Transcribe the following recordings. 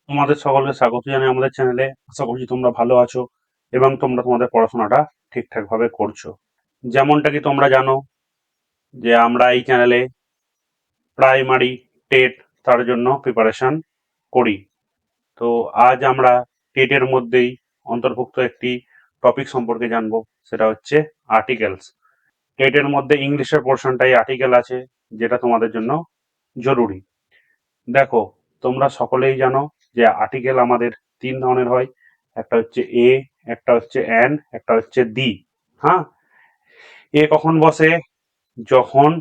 তোমাদের সকলকে স্বাগত জানাই আমাদের চ্যানেলে। আশা করছি তোমরা ভালো আছো এবং তোমরা তোমাদের পড়াশোনাটা ঠিকঠাক ভাবে করছো। যেমনটা কি তোমরা জানো যে আমরা এই চ্যানেলে প্রাইমারি টেট তার জন্য প্রিপারেশন করি। তো আজ আমরা টেটের মধ্যেই অন্তর্ভুক্ত একটি টপিক সম্পর্কে জানবো, সেটা হচ্ছে আর্টিকেলস। টেটের মধ্যে ইংলিশের পোর্শনটাই আর্টিকেল আছে, যেটা তোমাদের জন্য জরুরি। দেখো, তোমরা সকলেই জানো যে আর্টিকেল আমাদের তিন ধরনের হয়। একটা হচ্ছে এ, একটা হচ্ছে অ্যান, একটা হচ্ছে দি। হ্যাঁ, এ কখন বসে? যখন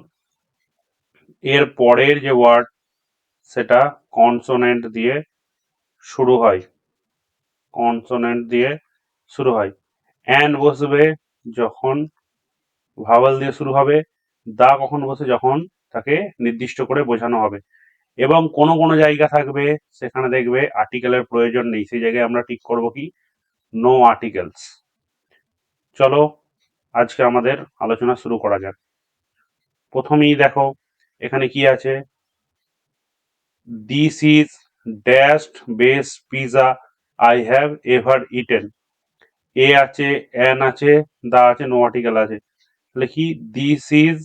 এর পরের যে ওয়ার্ড সেটা কনসোনেন্ট দিয়ে শুরু হয়। কনসোনেন্ট দিয়ে শুরু হয়। অ্যান বসবে যখন ভাওয়েল দিয়ে শুরু হবে। দা কখন বসে? যখন তাকে নির্দিষ্ট করে বোঝানো হবে। এবং কোনো কোনো জায়গা থাকবে সেখানে দেখবে আর্টিকেলের প্রয়োজন নেই, সেই জায়গায় আমরা ঠিক করব কি, নো আর্টিকেলস। চলো আজকে আমাদের আলোচনা শুরু করা যাক। প্রথমেই দেখো এখানে কি আছে, this is dashed best pizza I have ever eaten. A আছে, অ্যান আছে, দা আছে, নো আর্টিকেল আছে। তাহলে কি, this is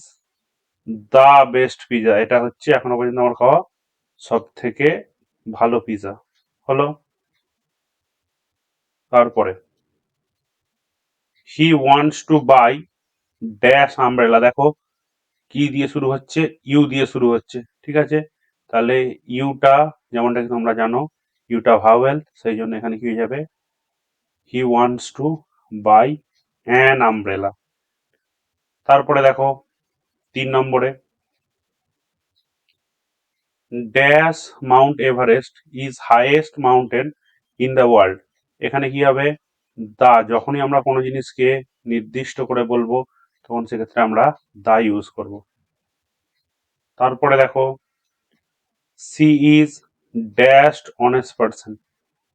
the best pizza, এটা হচ্ছে এখনো পর্যন্ত আমার খাওয়া সব থেকে ভালো পিজা হলো। তারপরে he wants to buy dash umbrella. দেখো কি দিয়ে শুরু হচ্ছে? ইউ দিয়ে শুরু হচ্ছে, ঠিক আছে। তাহলে ইউটা, যেমনটা কি তোমরা জানো, ইউটা ভাওয়েল, সেই জন্য এখানে কি হয়ে যাবে, he wants to buy an umbrella. তারপরে দেখো 3 নম্বরে, dash Mount Everest is highest mountain in the world. এখানে কি হবে, দা, যখনই আমরা কোনো জিনিসকে নির্দিষ্ট করে বলবো তখন সেক্ষেত্রে আমরা দা ইউজ করব। তারপরে দেখো, she is dashed honest person.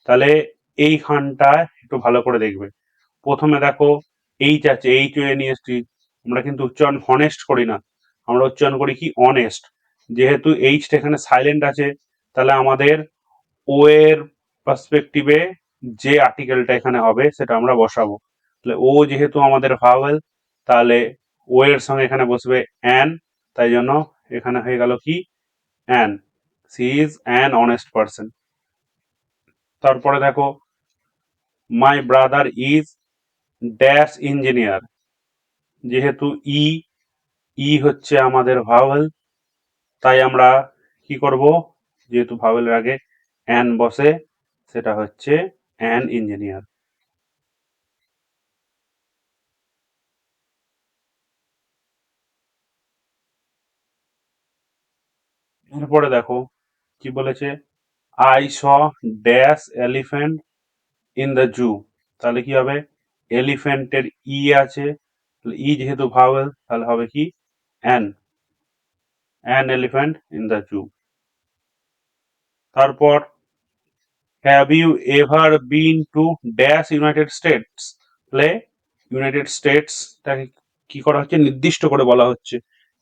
তাহলে এইখানটা একটু ভালো করে দেখবে। প্রথমে দেখো এইচ আছে, H O N S T, আমরা কিন্তু উচ্চারণ হনেস্ট করি না, আমরা উচ্চারণ করি কি, অনেস্ট। যেহেতু এইচটা এখানে সাইলেন্ট আছে, তাহলে আমাদের ও এর পার্সপেক্টিভে যে আর্টিকেলটা এখানে হবে সেটা আমরা বসাবো। তাহলে ও যেহেতু আমাদের ভাওয়েল, তাহলে ও এর সঙ্গে এখানে বসবে অ্যান, তাই জন্য এখানে হয়ে গেল কি, an. She is an honest person. তারপরে দেখো, my brother is dash engineer. যেহেতু ই, ই হচ্ছে আমাদের ভাওয়েল, তাই আমরা কি করব, যেহেতু ভাওয়েলের আগে অ্যান বসে, সেটা হচ্ছে অ্যান ইঞ্জিনিয়ার। এরপরে দেখো কি বলেছে, I saw dash elephant in the zoo. তাহলে কি হবে, এলিফ্যান্টের ই আছে, ই যেহেতু ভাওয়েল তাহলে হবে কি, an, an elephant in the zoo. তারপর, have you ever been to dash United States. তাহলে ইউনাইটেড স্টেটসটাকে কি করা হচ্ছে, নির্দিষ্ট করে বলা হচ্ছে,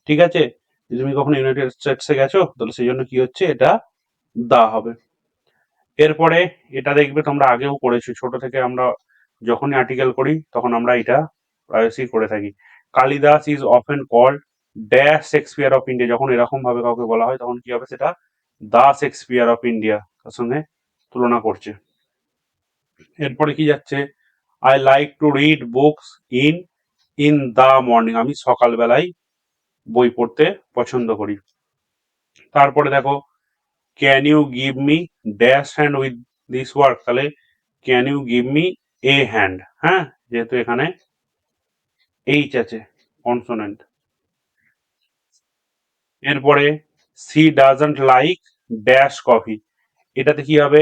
ঠিক আছে। যে তুমি কখনো ইউনাইটেড স্টেটসে গেছো, তাহলে সেই জন্য কি হচ্ছে, এটা দা হবে। এরপরে এটা দেখবে তোমরা আগেও করেছো, ছোট থেকে আমরা যখনই আর্টিকেল করি তখন আমরা এটা প্রায়শই করে থাকি। Kalidas is often called dash Shakespeare of India. যখন এরকম ভাবে কাউকে বলা হয় তখন কি হবে, সেটা দা শেক্সপিয়ার অফ ইন্ডিয়া, তার সঙ্গে তুলনা করছে। এরপরে কি যাচ্ছে, I like to read books in in the morning. আমি সকালবেলায় বই পড়তে পছন্দ করি। তারপরে দেখো, can you give me dash hand with this work. তাহলে can you give me a hand, হ্যাঁ, যেহেতু এখানে এইচ আছে, কনসোনেন্ট। এরপরে, she doesn't like dash coffee. এটাতে কি হবে,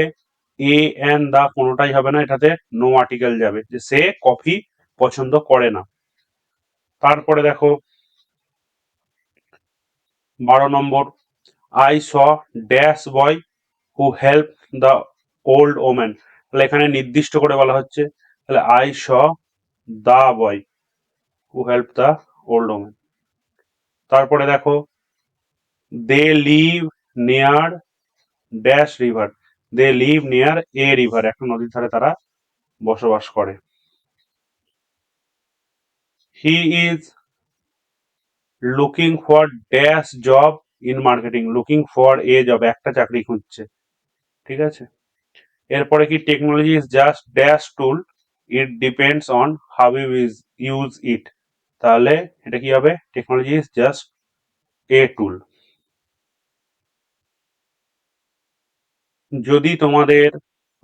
এ এন দা কোনোটাই হবে না, এটাতে নো আর্টিকেল যাবে, যে সে কফি পছন্দ করে না। তারপরে দেখো 12 নম্বর, I saw dash boy who help the old women. তাহলে এখানে নির্দিষ্ট করে বলা হচ্ছে, তাহলে I saw the boy who help the old women. তারপরে দেখো, they live near dash river. They live near a river, একটা নদীর ধারে তারা বসবাস করে। He is looking for dash job in marketing, looking for a job, একটা চাকরি খুঁজছে, ঠিক আছে। এরপরে কি, technology is just dash tool, it depends on how you use it, তাহলে এটা কি হবে, technology is just a tool. যদি তোমাদের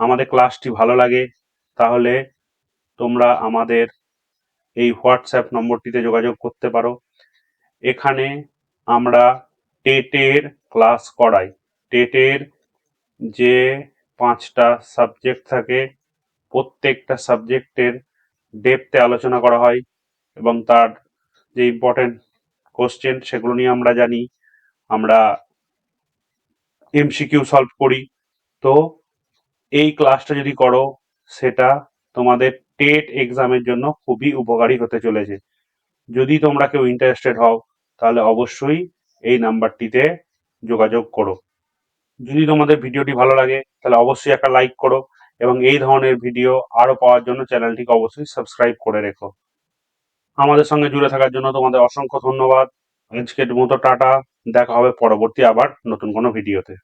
আমাদের ক্লাসটি ভালো লাগে তাহলে তোমরা আমাদের এই হোয়াটসঅ্যাপ নম্বরটিতে যোগাযোগ করতে পারো। এখানে আমরা টেটের ক্লাস করাই। টেটের যে 5টা সাবজেক্ট থাকে, প্রত্যেকটা সাবজেক্টের ডেপথে আলোচনা করা হয় এবং তার যে ইম্পর্টেন্ট কোশ্চেন সেগুলো নিয়ে আমরা জানি, আমরা এমসিকিউ সলভ করি। তো এই ক্লাসটা যদি করো সেটা তোমাদের টেট এক্সামের জন্য খুবই উপকারী হতে চলেছে। যদি তোমরা কেউ ইন্টারেস্টেড হও তাহলে অবশ্যই এই নাম্বারটিতে যোগাযোগ করো। যদি তোমাদের ভিডিওটি ভালো লাগে তাহলে অবশ্যই একটা লাইক করো এবং এই ধরনের ভিডিও আরো পাওয়ার জন্য চ্যানেলটিকে অবশ্যই সাবস্ক্রাইব করে রেখো। আমাদের সঙ্গে জুড়ে থাকার জন্য তোমাদের অসংখ্য ধন্যবাদ। আজকের মতো টাটা, দেখা হবে পরবর্তী আবার নতুন কোনো ভিডিওতে।